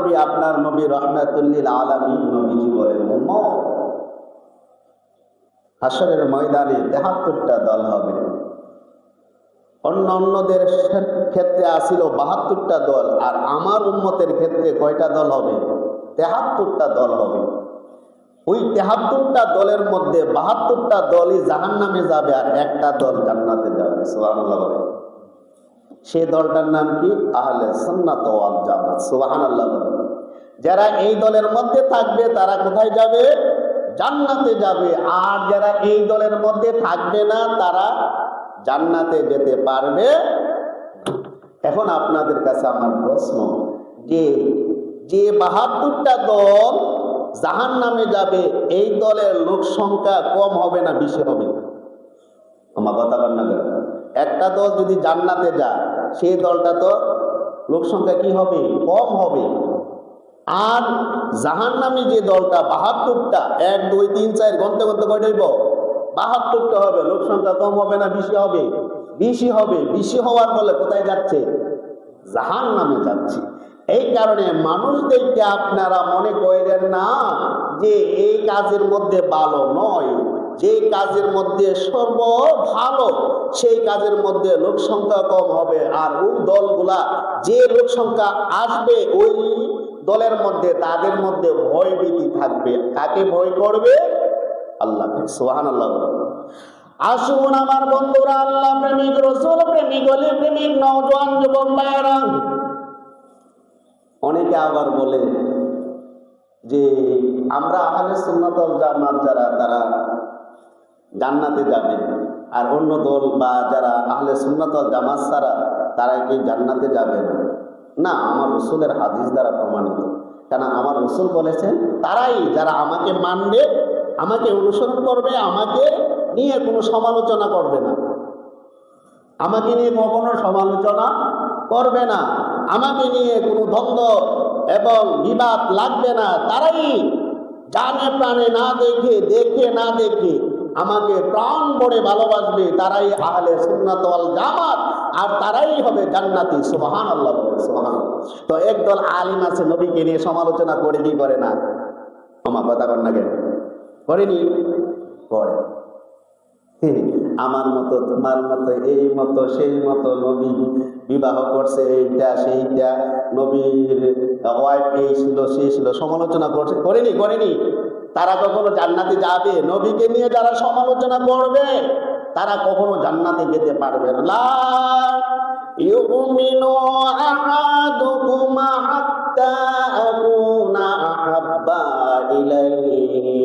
নবী, আপনার নবী রাহমাতুল লিল আলামিন নবীজি বলেন, উম্মত, হাশরের ময়দানে ৭৩টা দল হবে। অন্যদের ক্ষেত্রে আসিল ৭২টা দল, আর আমার উম্মতের ক্ষেত্রে কয়টা দল হবে? ৭৩টা দল হবে। ওই ৭৩টা দলের মধ্যে ৭২টা দলই জাহান্নামে যাবে, আর একটা দল জান্নাতে যাবে। সুবহানাল্লাহ বলেন। সেই দলটার নাম কি? আহলে সুন্নাত ওয়াল জামাত। সুবহানাল্লাহ বলেন। যারা এই দলের মধ্যে থাকবে তারা কোথায় যাবে? জান্নাতে যাবে। আর যারা এই দলের মধ্যে থাকবে না তারা জান্নাতে যেতে পারবে। এখন আপনাদের কাছে আমার প্রশ্ন, যে ৭২টা দল জাহান্নামে যাবে, এই দলের লোক সংখ্যা কম হবে না বেশি হবে? আমার কথা বন্যা করে। একটা দল যদি জান্নাতে যায়, সেই দলটা তো লোক সংখ্যা কি হবে? কম হবে। আর জাহান্নামী যে দলটা ৭২টা, ১ ২ ৩ ৪ গন্তে গন্তে কয়টা হইব? ৭২টা হবে। লোক সংখ্যা কম হবে না বেশি হবে? বেশি হবে। বেশি হওয়ার ফলে কোথায় যাচ্ছে? জাহান্নামে যাচ্ছে। এই কারণে মানুষদেরকে আপনারা মনে করেন না যে এই কাজের মধ্যে ভালো নয়। যে কাজের মধ্যে সর্ব ভালো সেই কাজের মধ্যে লোক সংখ্যা কম হবে। আর ওই দলগুলা যে লোক সংখ্যা আসবে ওই দলের মধ্যে, তাদের মধ্যে ভয় ভীতি থাকবে। কাকে ভয় করবে? আল্লাহকে। সুবহানাল্লাহ। আসুন আমার বন্ধুরা, আল্লাহ প্রেমিক, রাসূল প্রেমিক, ওলি প্রেমিক নওজোয়ান যুবক ভাইরা, অনেকে আবার বলে যে আমরা আহলে সুন্নাত ওয়াল জামাত যারা, তারা জান্নাতে যাবে, আর অন্য দল বা যারা আহলে সুন্নাত ওয়াল জামাত ছাড়া তারা কি জান্নাতে যাবে না? আমার রাসূলের হাদিস দ্বারা প্রমাণিত। কারণ আমার রাসূল বলেছেন, তারাই যারা আমাকে মানবে, আমাকে অনুসরণ করবে, আমাকে নিয়ে কোনো সমালোচনা করবে না, আমাকে নিয়ে কখনো সমালোচনা করবে না, আমাকে নিয়ে কোনো দ্বন্দ্ব এবং বিবাদ লাগবে না, তারাই জানে প্রাণে না দেখে, দেখে না দেখে আমাকে প্রাণ ভরে ভালোবাসবে, তারাই আহলে সুন্নাত ওয়াল জামাত, আর তারাই হবে জান্নাতি। সুবহানাল্লাহ। সুবহানাল্লাহ। তো একদল আলিম আছে নবীকে নিয়ে সমালোচনা করে কি করে না? আমার কথা কর না কেন? করেনি? করে। আমার মতো, তোমার মতো, এই মতো, সেই মতো, নবী বিবাহ করছে, এইটা সেইটা, নবীর ওয়াইফ এই ছিল, সেই ছিল, সমালোচনা করছে। করেনি? করেনি? তারা কখনো জান্নাতে যাবে? নবীকে নিয়ে যারা সমালোচনা করবে তারা কখনো জান্নাতে যেতে পারবে না। লা ইউমিনু আহাদুকুম হাত্তা আকুনা আহাব্বা ইলাইহি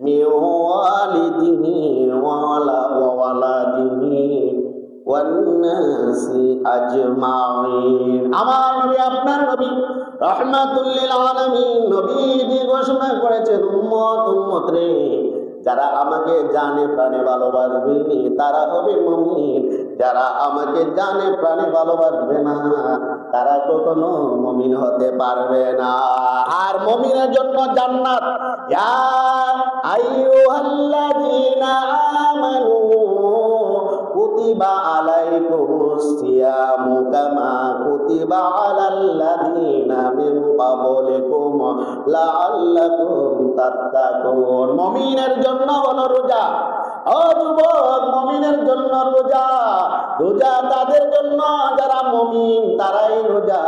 মিন ওয়ালিদিহি ওয়া ওয়ালাদিহি ওয়ান নাসি আজমাইন। আমার নবী, আপনার নবী রাহমাতুল লিল আলামিন নবীজি ঘোষণা করেছেন, উম্মত, উম্মত রে, যারা আমাকে জানে প্রাণে ভালোবাসবে তারা হবে মুমিন, যারা আমাকে জানে প্রাণে ভালোবাসবে না তারা কখনো মুমিন হতে পারবে না। আর মুমিনের জন্য জান্নাত। ইয়া আইয়ুহাল্লাযীনা আমানু কুতিবা আলাইকুমুস সিয়ামু কামা কুতিবা আলাল্লাযীনা মিন ক্বাবলিকুম লাআল্লাকুম তাত্তাকুন। মুমিনের জন্য হলো রোজা। ও যুবক, মুমিনের জন্য রোজা। রোজা তাদের জন্য যারা মুমিন, তারাই রোজা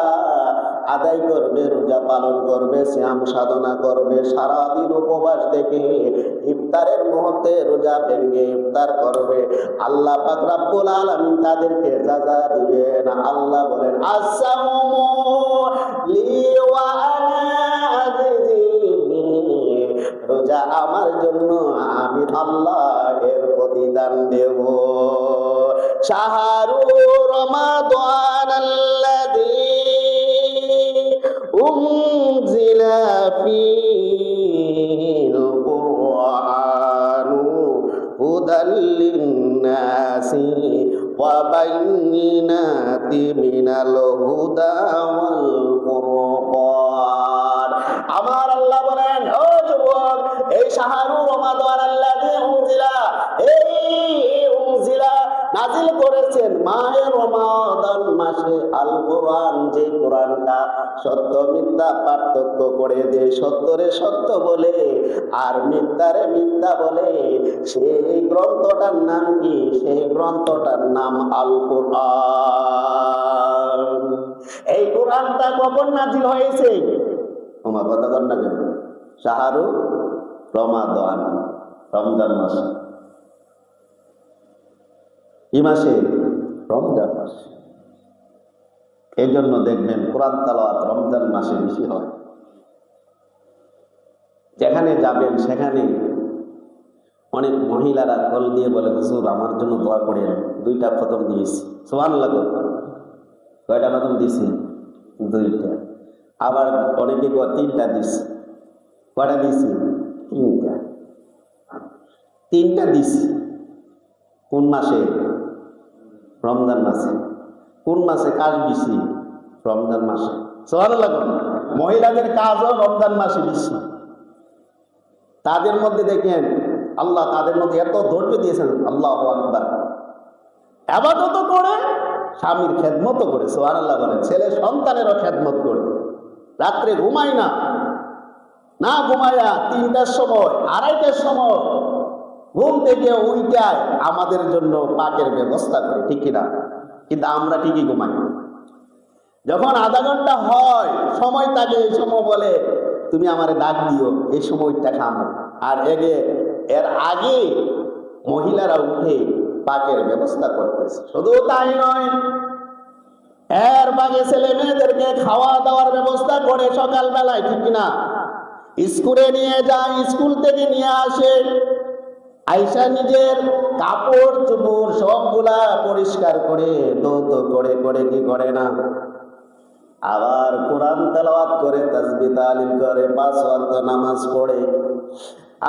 আদায় করবে, রোজা পালন করবে, সিয়াম সাধনা করবে, সারাদিন উপবাস থেকে ইফতারের মুহূর্তে রোজা ভেঙে ইফতার করবে। আল্লাহ পাক রব্বুল আলামিন তাদেরকে সাজা দিবেন। আল্লাহ বলেন, আসসামু লি ওয়া আনা আযজি, রোজা আমার জন্য, আমি আল্লাহ এর প্রতিদান দেব। শাহরু রমাদানাল্লাযী উনজিলা ফীহিল কুরআনু হুদাল লিন্নাসি ওয়া বাইয়িনাতিন মিনাল হুদা ওয়াল ফুরকান। আমার আল্লাহ বলেন, ও যুবক, এই শাহরু রমাদানাল্লাযী উনজিলা, নাজিল করেছেন মাহে রমাদান মাসে আল কোরআন, যে কোরআনটা সত্য মিথ্যা পার্থক্য করে দেয়, সত্যরে সত্য বলে আর মিথ্যারে মিথ্যা বলে। সেই গ্রন্থটার নাম কি? সেই গ্রন্থটার নাম আল কোরআন। এই কোরআনটা কখন নাজিল হয়েছে? ওমা কথা কর না কেন? শাহরু রমাদান, রমজান মাসে। কি মাসে? রমজান মাসে। এই জন্য দেখবেন কোরআন তেলাওয়াত রমজান মাসে বেশি হয়। যেখানে যাবেন সেখানে অনেক মহিলারা কল দিয়ে বলে, হুজুর আমার জন্য দোয়া করেন, 2টা খতম দিয়েছি। সুবহানাল্লাহ। কয়টা খতম দিয়েছি? 2টা। আবার অনেকে 3টা দিছি। কয়টা দিছি? 3টা। 3টা দিছি। কোন মাসে? রমজান মাসে। কোন মাসে কাজ বেশি? রমজান মাসে। সুবহানাল্লাহ। মহিলাদের কাজও রমজান মাসে বেশি। তাদের মধ্যে দেখেন আল্লাহ তাদের মধ্যে এত ধৈর্য দিয়েছেন, আল্লাহু আকবার। ইবাদত করে, স্বামীর খেদমত করে। সুবহানাল্লাহ বলেন। ছেলে সন্তানেরও খেদমত করে। রাত্রে ঘুমায় না, না ঘুমায়া 3টার সময় 2:30টার সময় ঘুম থেকে উইটায় আমাদের জন্য পাকের ব্যবস্থা করে, ঠিক কিনা? কিন্তু আমরা ঠিকই ঘুমাই। যখন আধা ঘন্টা হয় সময় থাকে, এই সময় বলে তুমি আমারে ডাক দিও, এই সময়টা খামো। আর এর আগে মহিলারা উঠে পাকের ব্যবস্থা করতেছে। শুধু তাই নয়, এর বাগে ছেলে মেয়েদেরকে খাওয়া দাওয়ার ব্যবস্থা করে সকালবেলায়, ঠিক কিনা? স্কুলে নিয়ে যায়, স্কুল থেকে নিয়ে আসে, আইসা নিজের কাপড় চোপড় সবগুলা পরিষ্কার করে দৌত করে কি করে না, আবার কোরআন তেলাওয়াত করে, তাসবিহ তাহলিল করে, 5 ওয়াক্ত নামাজ পড়ে,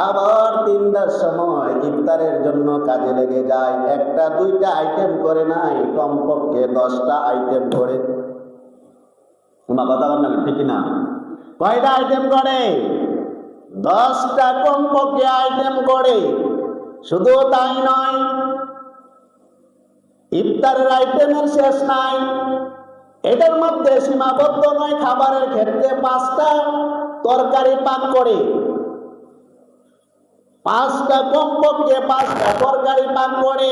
আবার 3টার সময় ইফতারের জন্য কাজে লেগে যায়। 1টা 2টা আইটেম করে নাই, কমপক্ষে 10টা আইটেম করে। তোমার কথা বল না, ঠিক না? কয়টা আইটেম করে? 10টা কমপক্ষে আইটেম করে। শুধু তাই নয়, ইফতারের আইটেমের শেষ নাই। এটার মধ্যে সীমাবদ্ধ নয়, খাবারের ক্ষেত্রে 5টা তরকারি পাক করে। 5টা কমপক্ষে 5টা তরকারি পাক করে।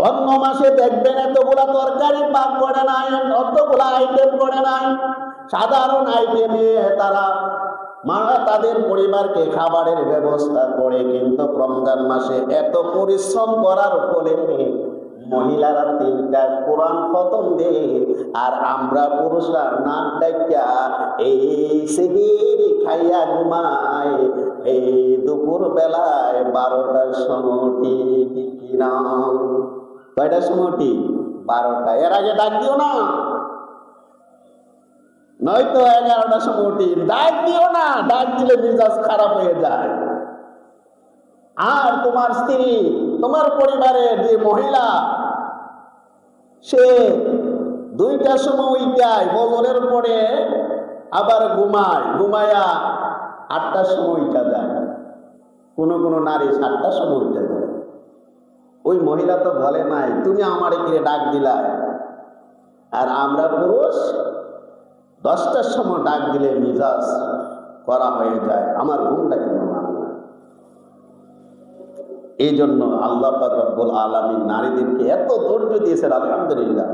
অন্য মাসে দেখবেন এতগুলা তরকারি পাক করে নাই, অতগুলা আইটেম করে নাই। সাধারণ আইটেমে তারা তাদের পরিবারকে খাবারের ব্যবস্থা করে। কিন্তু রমজান মাসে এত পরিশ্রম করার ফলে মহিলারা 3টা কোরআন খতম দেয়, আর আমরা পুরুষরা নাক ডাইকা এই সেহরি খাইয়া ঘুমাই। এই দুপুর বেলায় 12টার সময়টি কিনা? কয়টার সময়টি? 12টা। এর আগে ডাক দিও না, নয়তো 11টার সময়টি। ডাক দিও না, ডাক দিলে মেজাজ খারাপ হয়ে যায়। আর তোমার স্ত্রী, তোমার পরিবারের যে মহিলা, সে 2টার সময় উইটায়, বজরের পরে আবার ঘুমায়া 8টার সময় উঠা যায়। কোনো কোনো নারী 7টার সময় উঠে যায়। ওই মহিলা তো বলে নাই তুমি আমারে কিরে ডাক দিলা, আর আমরা পুরুষ 10টার সময় ডাক দিলে মিজাজ করা হয়ে যায়, আমার ঘুমটা কেন মানবে না। এই জন্য আল্লাহ পাক রব্বুল আলামিন নারীদেরকে এত ধৈর্য দিয়েছেন, আলহামদুলিল্লাহ।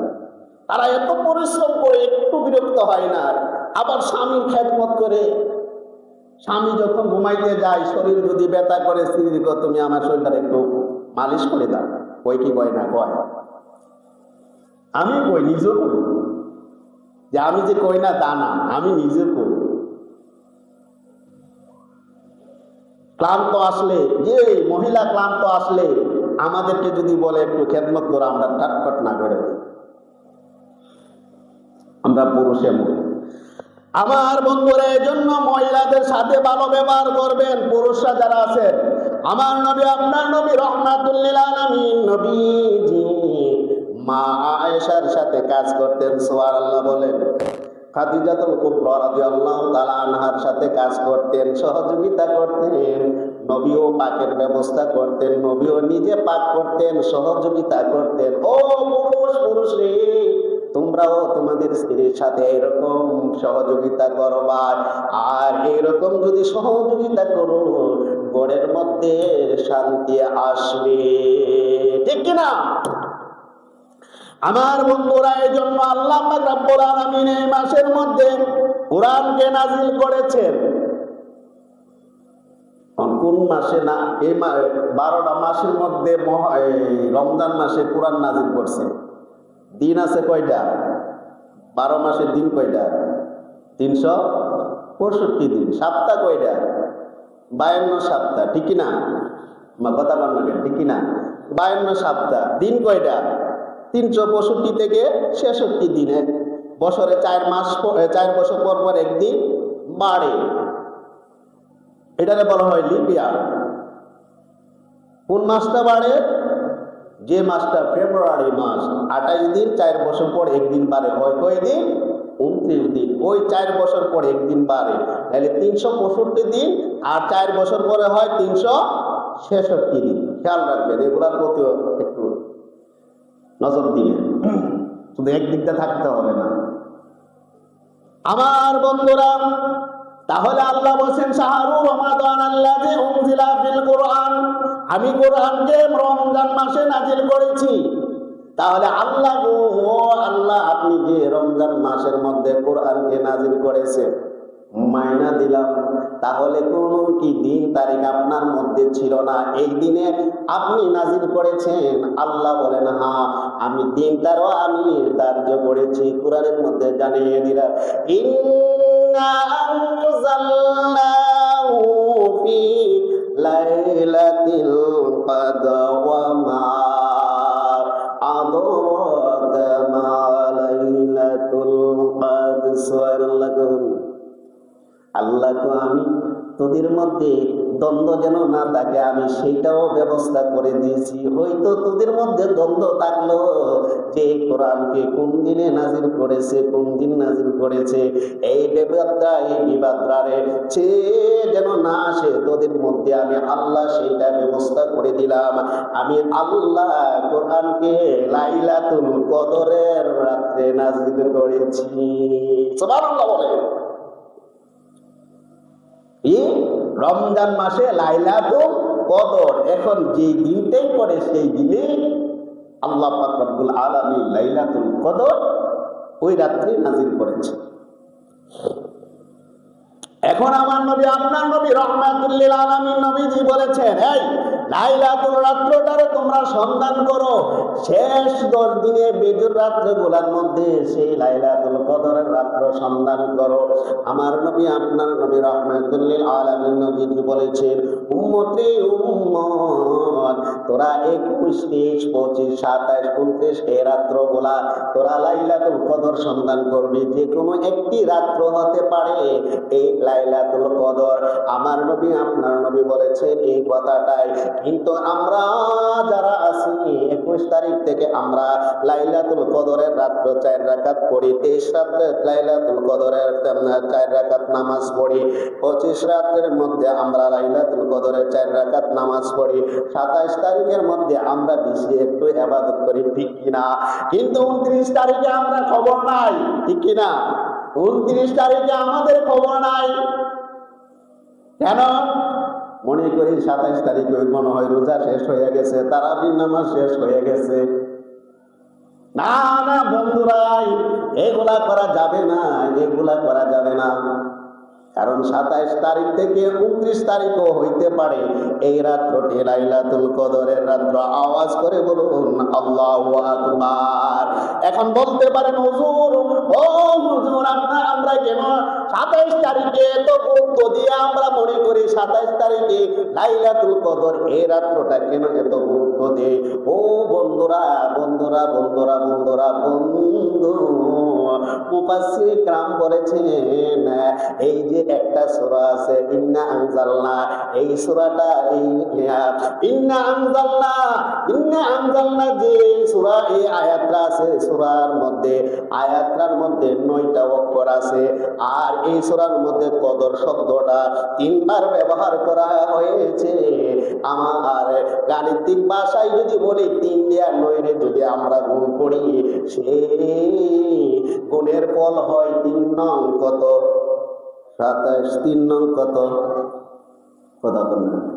তারা এত পরিশ্রম করে একটু বিরক্ত হয় না। আবার স্বামীর খেদমত করে। স্বামী যখন ঘুমাইতে যায়, শরীর যদি ব্যথা করে, স্ত্রী কয় তুমি আমার শরীরটা একটু মালিশ করে দাও। কই কি কয় না? কয়। আমি কই, নিজেও করি। যে আমি যে কই না তা না, আমি নিজেও করি। ক্লান্ত আসলে, যে মহিলা ক্লান্ত আসলে আমাদেরকে যদি বলে একটু খেদমত করো, আমরা ঠাটপট না করে দিই। আমরা পুরুষে আমার বন্ধুরা, এই জন্য মহিলাদের সাথে ভালো ব্যবহার করবেন। পুরুষরা যারা আছেন, আমার নবী, আপনার নবী রহমাতুল লিল আলামিন নবীজি মা আয়েশার সাথে কাজ করতেন। সুবহানাল্লাহ বলেন। খাদিজাতুল কুবরা রাদিয়াল্লাহু তাআলা আনহার সাথে কাজ করতেন, সহযোগিতা করতেন। নবীও পাকের ব্যবস্থা করতেন, নবীও নিজে পাক করতেন, সহযোগিতা করতেন। ও পুরুষ রে, তোমরা তোমরাও তোমাদের স্ত্রীর সাথে এরকম সহযোগিতা করবা। আর এরকম যদি সহযোগিতা করো, ঘরের মধ্যে শান্তি আসবে, ঠিক কিনা? আমার বন্ধুরা, এই জন্য আল্লাহ পাক রব্বুল আলামিন এই মাসের মধ্যে কোরআনকে নাজিল করেছেন। কোন মাসে না? এই 12টা মাসের মধ্যে রমজান মাসে কোরআন নাজিল করছে। দিন আছে কয়টা? 12 মাসের দিন কয়টা? 365 দিন। সপ্তাহ কয়টা? 52 সপ্তাহ, ঠিক না? কথা বলেন না, ঠিক না? 52 সপ্তাহ। দিন কয়টা? 365 থেকে 66 দিনে। বছরে 4 বছর পর পর একদিন বাড়ে, এটাকে বলা হয় লিপ ইয়ার। কোন মাসটা বাড়ে? যে মাসটা ফেব্রুয়ারি মাস, 28 দিন, 4 বছর পর একদিন বাড়ে, হয় কয় দিন? 29 দিন। ওই 4 বছর পর একদিন বাড়ে, তাহলে 365 দিন, আর 4 বছর পরে হয় 366 দিন। খেয়াল রাখবেন, এগুলার প্রতি একটু নজর দিয়ে, শুধু একদিকটা থাকতে হবে না। আমার বন্ধুরা, তাহলে আল্লাহ বলেন শাহরু রমাদান আল্লাযী উনজিলা ফিল কুরআন, আমি কোরআনকে রমজান মাসে নাজিল করেছি। তাহলে আল্লাহ আল্লাহ, আপনি যে রমজান মাসের মধ্যে কোরআনকে নাজিল করেছেন, মাইনা দিলাম, তাহলে কোন কি দিন তারিখ আপনার মধ্যে ছিল না? এই দিনে আপনি নাজিল করেছেন। আল্লাহ বলেন, হ্যাঁ, আমি দিনটারও আমি ধার্য করেছি, কোরআনের মধ্যে জানিয়ে দিলাম। ইন্না আনজালনাহু ফি লাইলাতিল কদর ওয়া মা আদরাকা মা লাইলাতুল কদর। আল্লাহ তো আমি তোদের মধ্যে দ্বন্দ্ব যেন না থাকে, আমি সেইটাও ব্যবস্থা করে দিয়েছি। হয়তো তোদের মধ্যে দ্বন্দ্ব থাকলো যে কোরআনকে কোন দিনে নাজিল করেছে, কোন দিন নাজিল করেছে, এই বিবাদরারে সে যেন না আসে তোদের মধ্যে, আমি আল্লাহ সেইটা ব্যবস্থা করে দিলাম। আমি আল্লাহ কোরআনকে লাইলাতুল কদরের রাত্রে নাজিল করেছি। সুবহানাল্লাহ বলে। রমজান মাসে লাইলাতুল কদর, এখন যে দিনটাই পড়ে সেই দিনে আল্লাহ পাক রব্বুল আলামিন লাইলাতুল কদর ওই রাত্রি নাজিল করেছে। এখন আমার নবী, আপনার নবী রাহমাতুল লিল আলামিন নবীজি বলেছেন, এই লাইলাতুল রাত্রটারে তোমরা সন্ধান করো, শেষ 10 দিনে বেজুর রাত্রগুলোর মধ্যে সেই লাইলাতুল কদরের রাত্র সন্ধান করো। আমার নবী, আপনার নবী রাহমাতুল লিল আলামিন নবীজি বলেছেন, উম্মতে উম্মত, তোরা 21, 23, 25, 27, 29 এই রাত্রগুলা তোরা লাইলাতুল কদর সন্ধান করবি। যে কোনো একটি রাত্র হতে পারে এই লাইলাতুল কদর। আমার নবী, আপনার নবী বলেছেন এই কথাটাই। কিন্তু আমরা যারা আছি 21 তারিখ থেকে আমরা লাইলাতুল কদরের রাত্র 4 রাকাত পড়ি, 23 রাত্রে লাইলাতুল কদরের 4 রাকাত নামাজ পড়ি, 25 রাত্রের মধ্যে আমরা লাইলাতুল কদরের 4 রাকাত নামাজ পড়ি, 27 তারিখের মধ্যে আমরা বেশি একটু ইবাদত করি, ঠিক কিনা? কিন্তু 29 তারিখে আমরা খবর নাই, ঠিক কিনা? 29 তারিখে আমাদের খবর নাই। কেন? মনে করি 27 তারিখে মনে হয় রোজা শেষ হয়ে গেছে, তারাবির নামাজ শেষ হয়ে গেছে। না না বন্ধুরা, এগুলা করা যাবে না, এগুলা করা যাবে না। কারণ 27 তারিখ থেকে 29 তারিখও হইতে পারে এই রাত্রটি লাইলাতুল কদরের রাত্র। আওয়াজ করে বলুন আল্লাহু আকবার। এখন বলতে পারেন, হুজুর, ও হুজুর, আমরা কেন 27 তারিখে এত গুরুত্ব দিয়ে আমরা মনে করি 27 তারিখে লাইলাতুল কদর এই রাত্রটা কেন এত গুরুত্ব দেয়? ও বন্ধুরা, বন্ধুরা, বন্ধুরা, বন্ধুরা, বন্ধু, মুফাসসির کرام বলেছেন এই যে একটা সূরা আছে ইন্না আনজালনা, এই সূরাটা এই ইন্না আনজালনা যে সূরা এই আয়াতটা আছে, সূরার মধ্যে আয়াতটার মধ্যে 9টা অক্ষর আছে। আর এই সূরার মধ্যে কদর শব্দটা 3বার ব্যবহার করা হয়েছে। আমার গাণিতিক ভাষায় যদি বলি 3 দিয়ে 9 রে যদি আমরা গুণ করি, সে গুণের ফল হয় 3 নং কত 27, 3 নং কত কত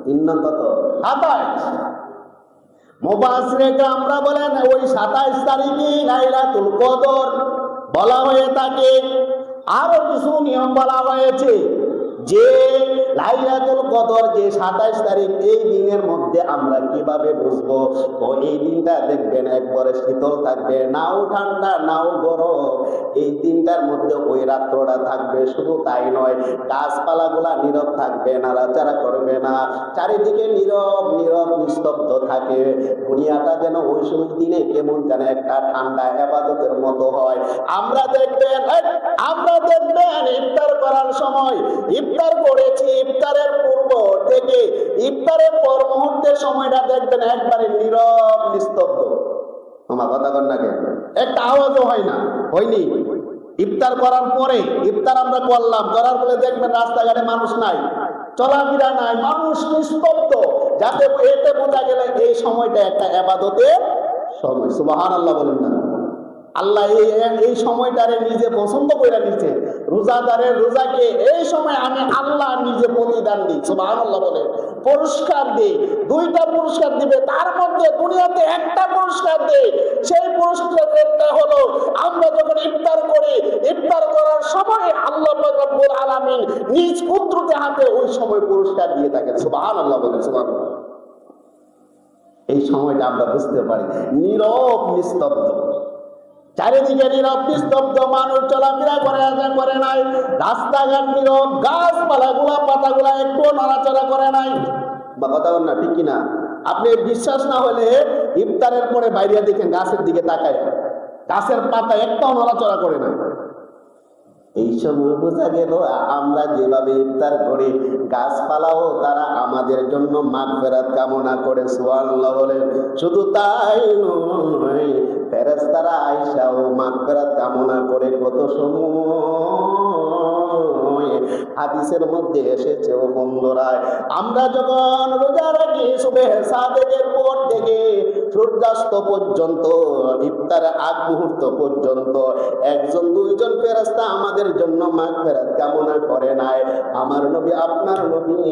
3 নং কত 27। মুফাসসিরে কেরামরা বলেন ওই 27 তারিখে লাইলাতুল কদর বলা হয়ে থাকে। আরো কিছু নিয়ম বলা হয়েছে যে লাইলাতুল কদর যে 27 তারিখ, এই দিনের মধ্যে আমরা কিভাবে বুঝবো? ও এই দিনটা দেখবেন একবারে শীতল থাকবে, নাও ঠান্ডা নাও গরম। এই দিনটার মধ্যে ওই রাত্রটা থাকবে। শুধু তাই নয়, গাছপালাগুলা নীরব থাকবে, নাড়াচাড়া করবে না, চারিদিকে নীরব নীরব নিস্তব্ধ থাকে। দুনিয়াটা যেন ওই দিনে কেমন যেন একটা ঠান্ডা ইবাদতের মতো হয়। আমরা দেখবেন ইফতার করার সময়, ইফতার করেছি, ইফতারের পূর্ব থেকে ইফতারের পর মুহূর্তের সময়টা দেখবেন একবারে নীরব নিস্তব্ধ। আমার কথা কর না কেন? একটা আওয়াজও হয় না, হয়নি। ইফতার করার পরে ইফতার আমরা করলাম, করার পরে দেখবেন রাস্তাঘাটে মানুষ নাই, চলাফেরা নাই, মানুষ নিস্তব্ধ। যাতে এতে বোঝা গেলে এই সময়টা একটা ইবাদতের সময়। সুবহানাল্লাহ বলেন না? আল্লাহ এই সময়টারে নিজে পছন্দ করে নিচ্ছে। রোজাদারের রোজাকে এই সময় আমি আল্লাহ নিজে প্রতিদান দিই। সুবহানাল্লাহ বলে পুরস্কার দিই। 2টা পুরস্কার দিবে, তার মধ্যে দুনিয়াতে একটা পুরস্কার দেয়। সেই পুরস্কারটা হলো আমরা যখন ইফতার করি, ইফতার করার সময় আল্লাহ রাব্বুল আলামিন নিজ কুদরতে হাতে ওই সময় পুরস্কার দিয়ে থাকেন। সুবহানাল্লাহ বলে সুবহানাল্লাহ। এই সময়টা আমরা বুঝতে পারি নীরব নিস্তব্ধ, চারিদিকে নীরব নিস্তব্ধ, মানুষ চলাফেরা করে নাই, রাস্তাঘাট নীরব, গাছপালাগুলা পাতাগুলা একটু নড়াচড়া করে নাই। বা কথা বল না, ঠিক কিনা? আপনি বিশ্বাস না হলে ইফতারের পরে বাইরে দেখেন, গাছের দিকে তাকায়, গাছের পাতা একটাও নড়াচড়া করে না। এই সময় বোঝা গেল আমরা যেভাবে ইফতার করি, গাছপালাও তারা আমাদের জন্য মাগফিরাত কামনা করে। সুবহানাল্লাহ বলেন। শুধু তাই নয়, ফেরেশতারা আয়েশাও মাগফিরাত কামনা করে। কত সময় হাদিসের মধ্যে এসেছে ও বন্ধুরা, আমরা যখন রোজা রাখি সুবহে সাদেকের পর থেকে সূর্যাস্ত পর্যন্ত, ইফতার আগ মুহূর্ত পর্যন্ত 1জন 2জন ফেরেশতা আমাদের জন্য মাগফিরাত কামনা করে নাই। আমার নবী, আপনার নবী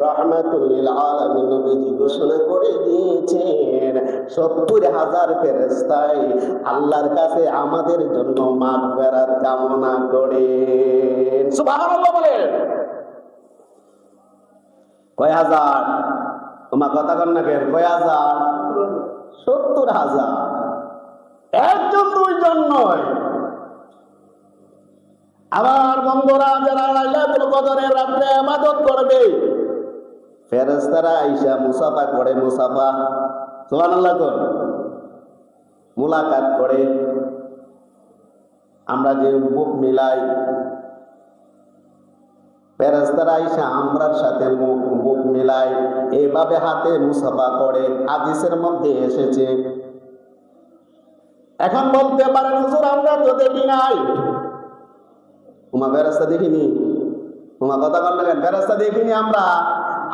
রাহমাতুল লিল আলামিন নবীজি ঘোষণা করে দিয়েছেন 70,000 ফেরেশতাই আল্লাহর কাছে আমাদের জন্য মাগফিরাত কামনা করেন। সুবহানাল্লাহ বলেন। কয় হাজার? তোমার কথা কন না কেন? কয় হাজার? 70,000। 1জন 2জন নয়। আমার বন্ধুরা, যারা লাইলাতুল কদরের রাতে ইবাদত করবে, ফেরেশতারা আয়েশা মুসাফা করে, মুসাফা সুবহানাল্লাহ কর, মুলাকাত করে। আমরা যে মুখ মিলাই, ফেরেশতারা আয়েশা আমরার সাথে মুখ মিলাই, এইভাবে হাতে মুসাফা করে। হাদিসের মধ্যে এসেছে। এখন বলতে পারেন হুজুর আমরা তো দেখি নাই। তোমার ফেরেশতা দেখিনি? তোমার কথা বল না কেন? ফেরেশতা দেখিনি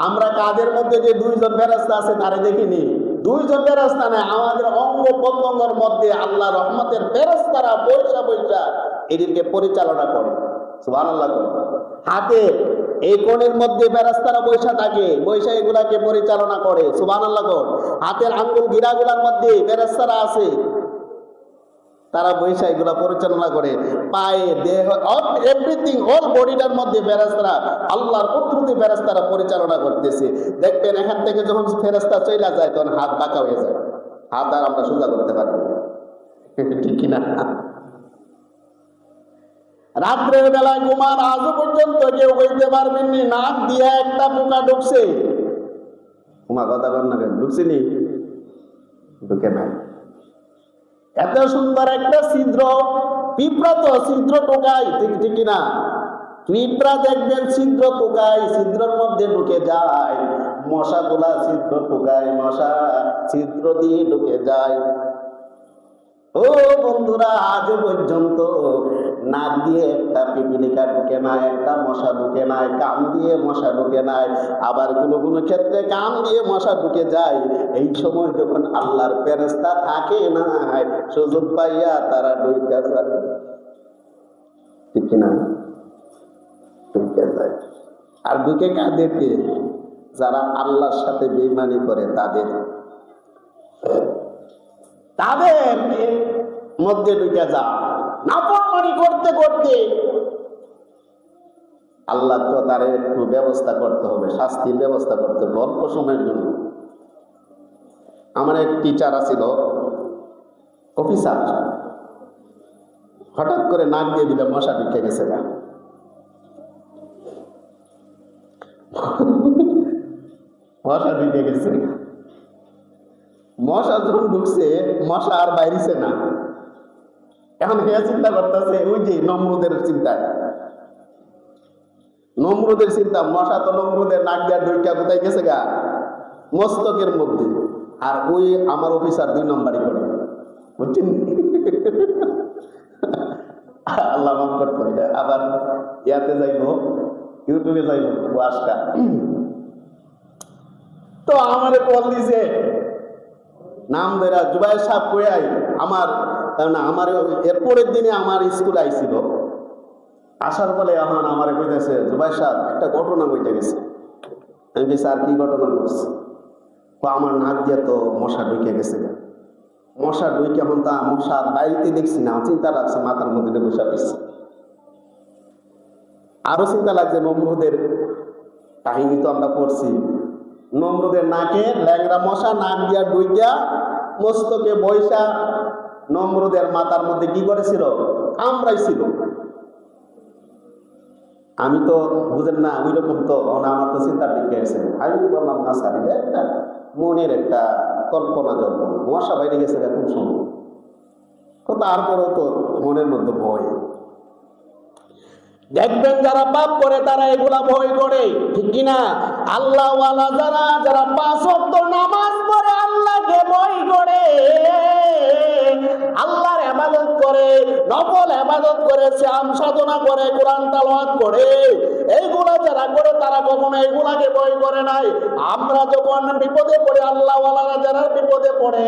আমরা কাদের মধ্যে যে 2জন ফেরেশতা আছে তারে দেখিনি। 2জন ফেরেশতা না, আমাদের অঙ্গ প্রত্যঙ্গের মধ্যে আল্লাহ রহমতের ফেরেশতারা বৈশা এদেরকে পরিচালনা করে। সুবহানাল্লাহ। হাতে এই কোণের মধ্যে ফেরেশতারা বৈশা থাকে, বৈশা এগুলাকে পরিচালনা করে। সুবহানাল্লাহ। হাতের আঙ্গুল গিরাগুলার মধ্যে ফেরেশতারা আছে, তারা বৈশা এগুলা পরিচালনা করে। পায়ে, দেহ, এভরিথিং, অল বডিটার মধ্যে ফেরেশতারা, আল্লাহর কুদরতি ফেরেশতারা পরিচালনা করতেছে। দেখবেন এখান থেকে যখন ফেরেশতা চলে যায় তখন হাত বাঁকা হয়ে যায়, হাত আর আমরা সোজা করতে পারবো না, ঠিক কিনা? রাত্রের বেলায় ঘুমান, আজও পর্যন্ত কেউ বলতে পারবেননি নাক দিয়ে একটা পোকা ঢুকছে। তোমার কথা বল না কেন? ঢুকছিনি? ঢুকে নাই। এত সুন্দর একটা ছিদ্র, পিঁপড়া তো ছিদ্র টোকায়, ঠিক ঠিক না? পিঁপড়া দেখবেন ছিদ্র টোকায়, ছিদ্রের মধ্যে ঢুকে যায়। মশাগুলা ছিদ্র টোকায়, মশা ছিদ্র দিয়ে ঢুকে যায়। ও বন্ধুরা, আজ পর্যন্ত নাক দিয়ে একটা পিপিলিকা ঢুকে নাই, একটা মশা ঢুকে নাই, কান দিয়ে মশা ঢুকে নাই, আবার কোনো কোনো ক্ষেত্রে কান দিয়ে মশা ঢুকে যায়। এই সময় যখন আল্লাহর ফেরেশতা থাকে না, সুযোগ পাইয়া তারা ঢুকে যায়, ঠিক না? ঢুকে যায়। আর ঢুকে কাদেরকে? যারা আল্লাহর সাথে বেঈমানি করে তাদের তাদের মধ্যে ঢুকে যা। নাফরমানি করতে করতে আল্লাহ তো তার একটু ব্যবস্থা করতে হবে, শাস্তির ব্যবস্থা করতে হবে অল্প সময়ের জন্য। আমার এক টিচার আছিল, অফিসার, হঠাৎ করে নাক দিয়ে দিলে মশা ঢুকে গেছে না, মশা ঢুকে গেছে। মশা যখন ঢুকছে, মশা আর বাইরেছে না। এখন হে চিন্তা করতেছে, ওই যে নমরুদের চিন্তা, নমরুদের চিন্তা, মশা তো নমরুদের নাক দিয়ে ঢুকা কোথায় গেছে গা? মস্তকের মধ্যে। আর ওই আমার অফিসার 2 নম্বরই করে, বুঝছেন? আল্লাহ মাফ করতে হবে। আবার ইয়াতে যাইব, ইউটিউবে যাইব ওয়াজটা। তো আমারে কল দিছে, নাম ধরা জুবাইর সাহেব কই আই আমার, না আমার এরপরের দিনে আমার স্কুলে আইছিল। আসার পরে এখন আমারে কইতেছে, জুবাইর সাহেব একটা ঘটনা বইতে গেছে। আমি কি স্যার কি ঘটনা ঘটছে? আমার নাক দিয়ে তো মশা ঢুকে গেছে। মশা ঢুকে এখন তা মশার বাড়িতে দেখছি না, চিন্তা লাগছে, মাথার মধ্যে বসা পেয়েছি। আরো চিন্তা লাগছে নমরুদের কাহিনী তো আমরা পড়ছি। নমরুদের নাকে ল্যাংরা মশা নাক দিয়া ঢুইয়া মস্তকে বৈশা নমরুদের মাথার মধ্যে কি করেছিল? কামড়াইছিল। আমি তো বুঝেন না ওই রকম, তো আমার তো চিন্তার দিকে এসে আমি বললাম, না স্যার, এটা মনের একটা কল্পনা জন্ম, মশা বাইরে গেছে কোন সময়, তো তারপরেও তো মনের মধ্যে ভয়। দেখবেন যারা পাপ করে তারা এগুলা ভয় করে, ঠিক কিনা? আল্লাহওয়ালা যারা, যারা 5 ওয়াক্ত নামাজ পড়ে, আল্লাহকে ভয় করে, আল্লাহর ইবাদত করে, নফল ইবাদত করে, সিয়াম সাধনা করে, কোরআন তেলাওয়াত করে, এইগুলা যারা করে তারা কখনো এইগুলাকে ভয় করে নাই। আমরা যখন বিপদে পড়ে, আল্লাহওয়ালারা যারা বিপদে পড়ে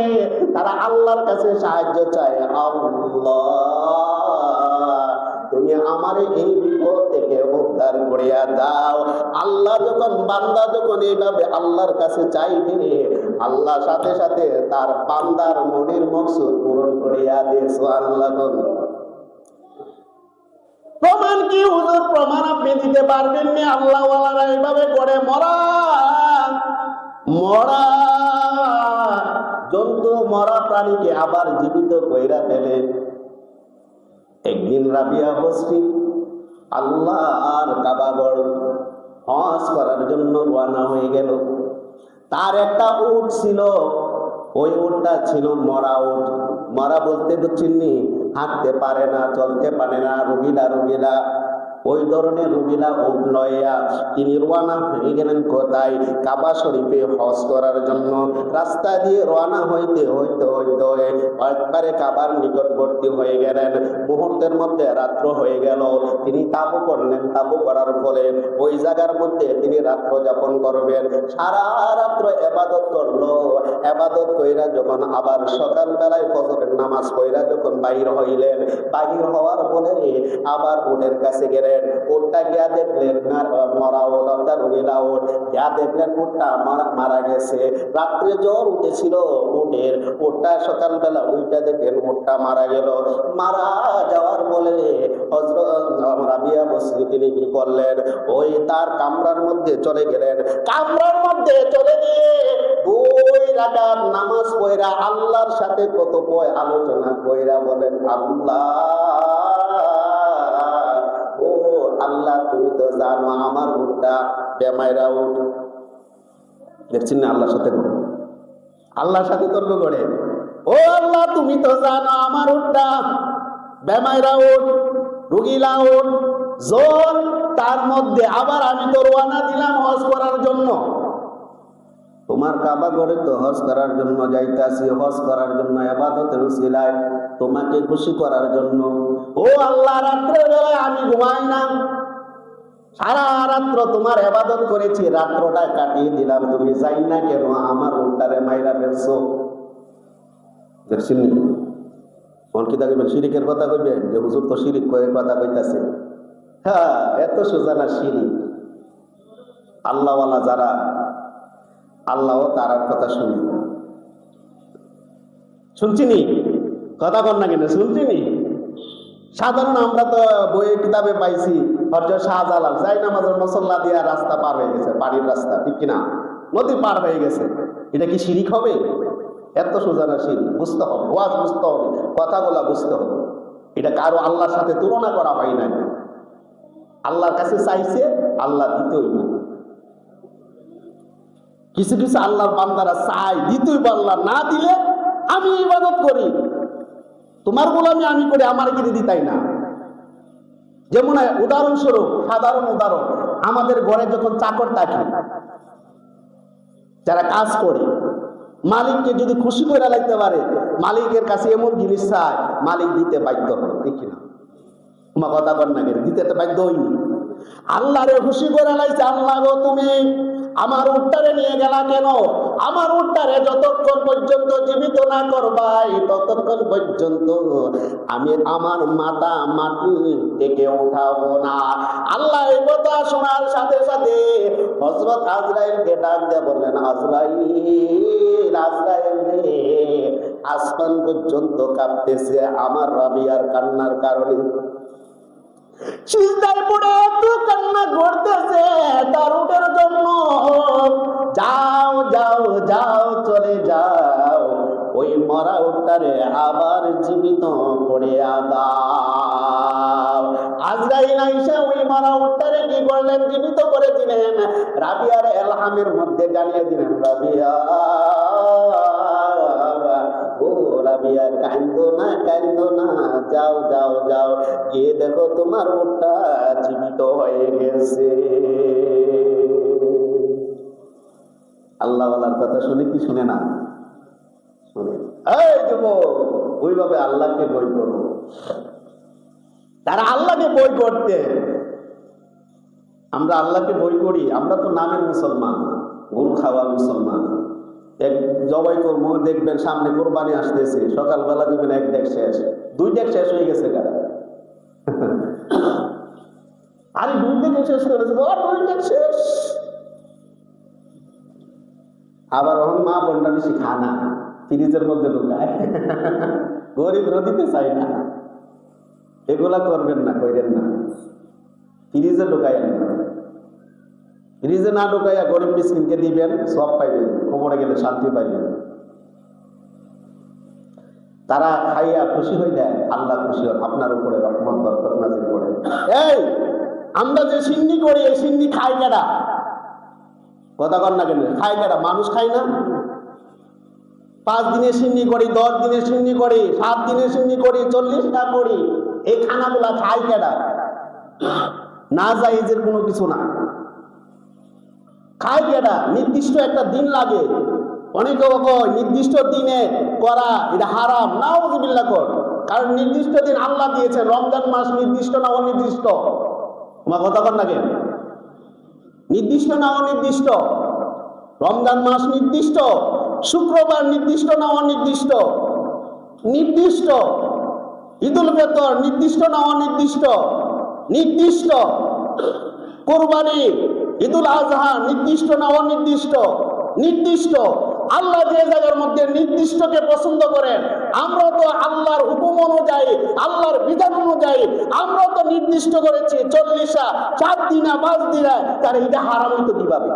তারা আল্লাহর কাছে সাহায্য চায়, আল্লাহ তুমি আমার এই বিপদ থেকে উদ্ধার করিয়া দাও। আল্লাহ যখন, বান্দা যখন এইভাবে আল্লাহর কাছে চাইবে, আল্লাহ সাথে সাথে তার বান্দার মনের মকসুদ পূরণ করিয়া দেয়। সুবহানাল্লাহ। প্রমাণ কি হুজুর? প্রমাণ আপনি দিতে পারবেন না। আল্লাহওয়ালারা এইভাবে করে। মরা মরা জন্তু, মরা প্রাণীকে আবার জীবিত কইরা ফেলে। একদিন রাবিয়া বসরি আল্লাহর কাবাগর হজ করার জন্য রওনা হয়ে গেল। তার একটা উট ছিল, ওই উটটা ছিল মরা উট। মরা বলতে তো চিনি, হাঁটতে পারে না, চলতে পারে না, রুগীলা ওই ধরনের রুগীলা উট লইয়া তিনি রওনা হয়ে গেলেন কোথায়? কাবা শরীফে হজ করার জন্য। রাস্তা দিয়ে রওনা হইতে একবারে কাবার নিকটবর্তী হয়ে গেলেন। মুহূর্তের মধ্যে রাত্র হয়ে গেল। তিনি তাবু করলেন। তাবু করার ফলে ওই জায়গার মধ্যে তিনি রাত্র যাপন করবেন। সারা রাত্র ইবাদত করলো। ইবাদত কইরা যখন আবার সকাল বেলায় ফজরের নামাজ পড়া যখন বাহির হইলেন, বাহির হওয়ার পরে আবার উটের কাছে গেলেন। উটটা গিয়া দেখলেন মরা উট, অর্থাৎ রোগীলা উট। গিয়া দেখলেন উটটা মারা গেছে। রাত্রে জ্বর উঠেছিল উটের, উটটা সকালবেলা উইটা দেখলেন উটটা মারা গেল। মারা যাওয়ার বলে হযরত রাবিয়া বসরি তিনি কি করলেন? ওই তার কামরার মধ্যে চলে গেলেন। কামরার মধ্যে চলে গিয়ে 2 রাকাত নামাজ পড়া আল্লাহর সাথে কতপয় আলোচনা কইরা বলেন, আল্লাহ, ও আল্লাহ, তুমি তো জানো আমার উটটা বেমাইরা উট। দেখছেন না আল্লাহর সাথে তর্ক করে। ও আল্লাহ, তুমি তো জানো আমার উটটা বেমাইরা উট, রুগীলা উট, জ্বর, তার মধ্যে আবার আমি তো রওনা দিলাম হজ করার জন্য। তোমার কাবা ঘরে তো হজ করার জন্য যাইতাছি, হজ করার জন্য, ইবাদতের উসিলায় তোমাকে খুশি করার জন্য। ও আল্লাহ, রাত্রের বেলায় আমি ঘুমাই না, সারা রাত্র তোমার ইবাদত করেছি, রাত্রটা কাটিয়ে দিলাম, তুমি যাই না কেন আমার উটটারে মাইরা ফেলছো? দেখছেন মন কি থাকবেন? শিরিকের কথা কইবেন যে হুজুর তো শিরিক করে কথা কইতাছে। হ্যাঁ, এত সোজা না শিরিক। আল্লাহওয়ালা যারা, আল্লাহও তারার কথা শুনি। শুনছিনি কথা কন না কেন? শুনছিনি? সাধারণ আমরা তো বইয়ে কিতাবে পাইছি হযরত শাহজালাল যাই নামাজের মুসল্লা দিয়া রাস্তা পার হয়ে গেছে, পানির রাস্তা, ঠিক কিনা? নদী পার হয়ে গেছে। এটা কি শিরিক হবে? এত সোজা না শিরিক। বুঝতে হবে, ওয়াজ বুঝতে হবে, কথাগুলা বুঝতে হবে। এটা কারো আল্লাহর সাথে তুলনা করা হয় নাই। আল্লাহর কাছে চাইছে, আল্লাহ দিতেই না। কিছু কিছু আল্লাহর বান্দারা চাই, দিতেই আল্লাহ না দিলে আমি ইবাদত করি, তোমার গোলামি আমি করি, আমার কিনে দিতাই না। যেমন উদাহরণস্বরূপ, সাধারণ উদাহরণ, আমাদের ঘরে যখন চাকর থাকি, যারা কাজ করে, মালিককে যদি খুশি করে লাগতে পারে, মালিকের কাছে এমন জিনিস চায়, মালিক দিতে বাধ্য হয়, ঠিক কিনা? তোমার কথা বল না কেন? দিতে তো বাধ্য হইনি। আল্লাহরে খুশি করে লাইছে, আল্লাহ গো তুমি আমার উটটারে নিয়ে গেলা কেন? আমার উটটারে যতক্ষণ পর্যন্ত জীবিত না করবাই ততক্ষণ পর্যন্ত আমি আমার মাথা মাটি থেকে উঠাবো না। আল্লাহ এই কথা শোনার সাথে সাথে হযরত আজরাইলকে ডাক দিয়ে বললেন, আজরাইল, আজরাইল রে, আসমান পর্যন্ত কাঁপতেছে আমার রাবিয়ার কান্নার কারণে। সিজদায় পড়ে এত কান্না করতেছে তার উটের জন্য। যাও যাও যাও, চলে যাও, ওই মরা উটটারে আবার জীবিত করে দাও। আজরাইল আইসা ওই মরা উটটারে কি করলেন? জীবিত করে দিলেন। রাবিয়ার এলহামের মধ্যে জানিয়ে দিলেন, রাবিয়া, ও রাবিয়া, কান্দো না, কান্দো না, যাও যাও যাও, গিয়ে দেখো তোমার উটটা জীবিত হয়ে গেছে। আল্লাহওয়ালার কথা শুনে কি শুনে না? শুনে। এই যুবক, ওইভাবে আল্লাহকে বই করো। তারা আল্লাহকে বই করতে, আমরা আল্লাহকে বই করি। আমরা তো নামের মুসলমান, গরু খাওয়ার মুসলমান। এক জবাই করবো, দেখবেন সামনে কোরবানি আসতেছে, সকালবেলা দিবেন এক ডেক শেষ, দুই ডেক শেষ হয়ে গেছে। আরে দুই ডেক শেষ করেছে, দুই ডেক শেষ। আবার ওখানে মা বোনটা বেশি খানা ফ্রিজের মধ্যে ঢুকায়, গরিব দিতে চাই না। এগুলা করবেন না, কইরেন না। ফ্রিজে ঢুকাই না, ফ্রিজে না ঢুকাইয়া গরিব মিসকিনকে দিবেন, সব পাইবেন, খবরে গেলে শান্তি পাইবেন। তারা খাইয়া খুশি হয়ে যায়, আল্লাহ খুশি হন, আপনার উপরে রহমত বরকত নাযিল করে। এই আমরা যে সিন্নি করি, এই সিন্নি খাই কেডা? কথা কর না কেন? খাই কেডা? মানুষ খাই না? 5 দিনে সিন্নি করি, 10 দিনে সিন্নি করি, 7 দিনে সিন্নি করি, 40টা করি, এই খানাগুলা খাই কেডা? না জায়েজের কোনো কিছু না, খাই কেডা? নির্দিষ্ট একটা দিন লাগে। অনেকে নির্দিষ্ট দিনে করা এটা হারাম, নাউযুবিল্লাহ কর। কারণ নির্দিষ্ট দিন আল্লাহ দিয়েছেন। রমজান মাস নির্দিষ্ট না অনির্দিষ্ট? তোমার কথা কর না কেন? নির্দিষ্ট না অনির্দিষ্ট? রমজান মাস নির্দিষ্ট। শুক্রবার নির্দিষ্ট না অনির্দিষ্ট? নির্দিষ্ট। ঈদুল ফিতর নির্দিষ্ট না অনির্দিষ্ট? নির্দিষ্ট। কুরবানি, ঈদুল আজহা নির্দিষ্ট না অনির্দিষ্ট? নির্দিষ্ট। আল্লাহ যে জায়গার মধ্যে নির্দিষ্টকে পছন্দ করেন, আমরা তো আল্লাহর হুকুম অনুযায়ী, আল্লাহর বিধান অনুযায়ী আমরা তো নির্দিষ্ট করেছি 40টা, 4 দিনা, 5 দিনা, তার এটা হারাম হইতো কিভাবে?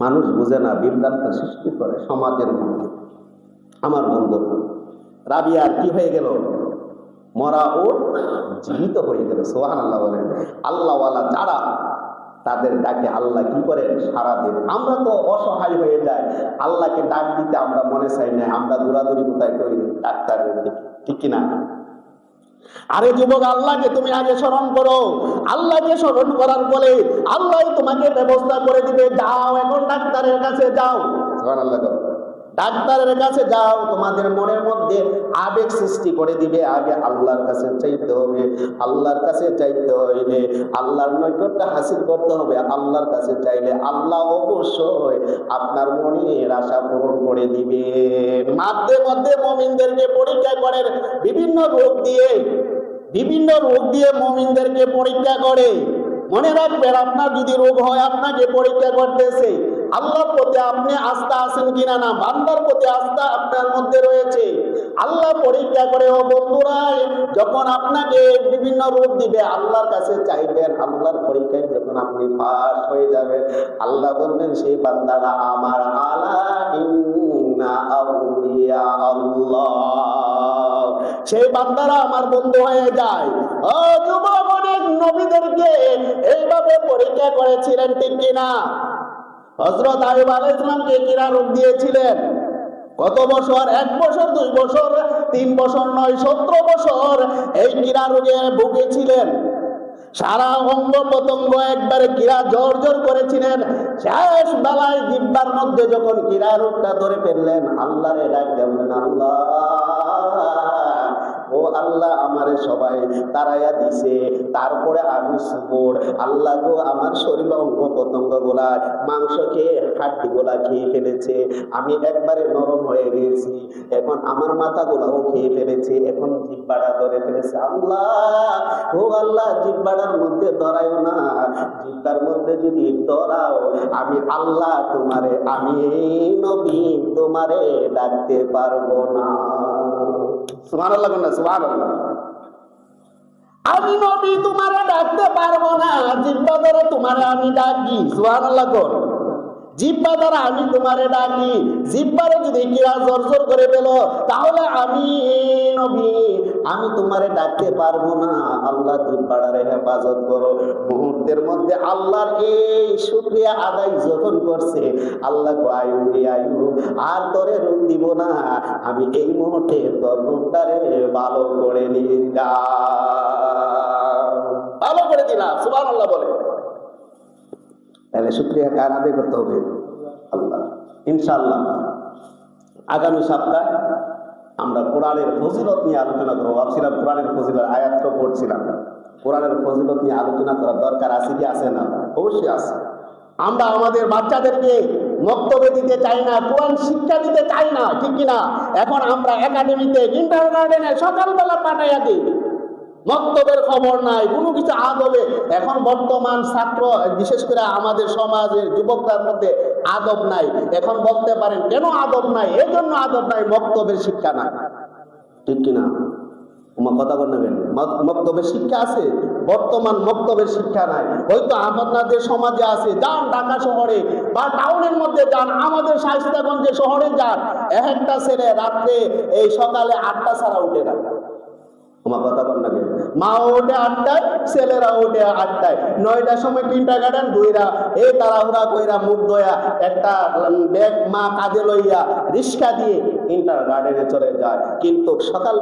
মানুষ বুঝে না, বিভ্রান্ত সৃষ্টি করে সমাজের মধ্যে। আমার বন্ধু রাবিয়ার কি হয়ে গেল? মরা উট জীবিত হয়ে গেল। সুবহানাল্লাহ বলেন। আল্লাহওয়ালা যারা, তাদের ডাকে আল্লাহ কি করেন সারা দিন। আমরা তো অসহায় হয়ে যাই, আল্লাহকে ডাক দিতে আমরা মনে চাই না, আমরা দৌড়াদৌড়ি কোথায় করি ডাক্তারের দিকে, ঠিক কিনা? আরে যুবক, আল্লাহকে তুমি আগে স্মরণ করো। আল্লাহকে স্মরণ করার ফলে আল্লাহ তোমাকে ব্যবস্থা করে দিবে। যাও এখন ডাক্তারের কাছে যাও, সুবহানাল্লাহ, ডাক্তারের কাছে যাও। তোমাদের মনের মধ্যে আবেগ সৃষ্টি করে দিবে, আগে আল্লাহর কাছে চাইতে হবে। আল্লাহর কাছে চাইতে হইলে আল্লাহর নৈকট্য হাসিল করতে হবে। আল্লাহর কাছে চাইলে আল্লাহ অবশ্যই আপনার মনের আশা পূরণ করে দিবে। মাঝে মধ্যে মুমিনদেরকে পরীক্ষা করেন বিভিন্ন রোগ দিয়ে মুমিনদেরকে পরীক্ষা করে। মনে রাখবেন, আপনার যদি রোগ হয় আপনাকে পরীক্ষা করতেছে। আল্লাহর প্রতি আপনি আস্থা আছেন কিনা, না বান্দার প্রতি আস্থা আপনার মধ্যে রয়েছে। আল্লাহ পরীক্ষা করে। ও বন্ধুরা, যখন আপনাকে বিভিন্ন রোগ দিবে আল্লাহর কাছে চাইবেন। আল্লাহর পরীক্ষায় যখন আপনি পাস হয়ে যাবেন, আল্লাহ বলবেন সেই বান্দারা আমার, আলা ইন্না আউলিয়া আল্লাহ, সেই বান্দারা আমার বন্ধু হয়ে যায়। ও যুবক, অনেক নবীদেরকে এইভাবে পরীক্ষা করেছিলেন, ঠিক কিনা? হযরত আইয়ুব আলাইহিস সালামকে কিরা রোগ দিয়েছিলেন? কত বছর? 1 বছর, 2 বছর, 3 বছর নয়, 17 বছর এই কিরা রোগে ভুগেছিলেন। সারা অঙ্গ প্রত্যঙ্গ একবারে কিরা জর্জর করেছিলেন। শেষ বেলায় জিহ্বার মধ্যে যখন কিরা রোগটা ধরে ফেললেন, আল্লাহরে ডাক দেন, আল্লাহ, ও আল্লাহ, আমারে সবাই তারাইয়া দিছে, তারপরে আমি সুবর, আল্লাহ গো, আমার শরীর অঙ্গ প্রত্যঙ্গ গুলা, মাংসকে হাড্ডি গুলা খেয়ে ফেলেছে, আমি একবারে নরম হয়ে গেছি, এখন আমার মাথা গুলাও খেয়ে ফেলেছে, এখন জিহ্বাটা ধরে ফেলেছে। আল্লাহ, ও আল্লাহ, জিহ্বাটার মধ্যে ধরাইও না, জিহ্বার মধ্যে যদি ধরাও আমি আল্লাহ তোমারে, আমি নবী তোমারে ডাকতে পারবো না। সুবহানাল্লাহ, সুবহানাল্লাহ। আমি নবী তোমারে ডাকতে পারবো না, জিহ্বা ধরে তোমারে আমি ডাকি। সুবহানাল্লাহ। জিহ্বা দ্বারা আমি তোমারে ডাকি, জিহ্বারে যদি কিরা জর্জর করে ফেল তাহলে আমি নবী, আমি তোমারে ডাকতে পারবো না। আল্লাহ জিহ্বাটারে হেফাজত করো। মুহূর্তের মধ্যে আল্লাহর এই শুকরিয়া আদায় যখন করছে, আল্লাহ আইয়ুব, আইয়ুব, আর তোরে রোগ দিব না, আমি এই মুহূর্তে তোর রোগটারে ভালো করে দিলাম, ভালো করে দিলাম। সুবহানাল্লাহ বলে। তাহলে শুকরিয়া কার আদায় করতে হবে? আল্লাহ। ইনশাআল্লাহ আগামী সপ্তাহে আমরা কোরআনের ফজিলত নিয়ে আলোচনা করবো। ভাবছিলাম কোরআনের ফজিলত আয়াত তো পড়ছিলাম, কোরআনের ফজিলত নিয়ে আলোচনা করার দরকার আছে কি আছে না? অবশ্যই আছে। আমরা আমাদের বাচ্চাদেরকে মক্তবে দিতে চাই না, কোরআন শিক্ষা দিতে চাই না, ঠিক কিনা? এখন আমরা একাডেমিতে, কিন্ডারগার্টেনে সকালবেলা পাঠাইয়া দিই, মক্তবের খবর নাই, কোনো কিছু আদবে। এখন বর্তমান ছাত্র, বিশেষ করে আমাদের সমাজের যুবকদের মধ্যে আদব নাই। এখন বলতে পারেন কেন আদব নাই? এই জন্য আদব নাই, মক্তবের শিক্ষা নাই, ঠিক কিনা? তোমার কথা বলবেন, মক্তবের শিক্ষা আছে, বর্তমান মক্তবের শিক্ষা নাই। হয়তো আপনাদের সমাজে আছে, যান ঢাকা শহরে বা টাউনের মধ্যে যান, আমাদের শায়েস্তাগঞ্জে শহরে যান, একটা ছেলে রাত্রে এই সকালে 8টা ছাড়া উঠে না। তোমার কথা বল না, মা ওঠে 8টায়, ছেলেরা ওঠে 8টায়, 9টার সময় কিন্ডারগার্টেন দুইরা এই তাড়াহুড়া কইরা মুখ ধোয়া একটা ব্যাগ মা কাঁধে লইয়া রিক্সা দিয়ে কিন্ডারগার্টেনে চলে যায়। কিন্তু সকাল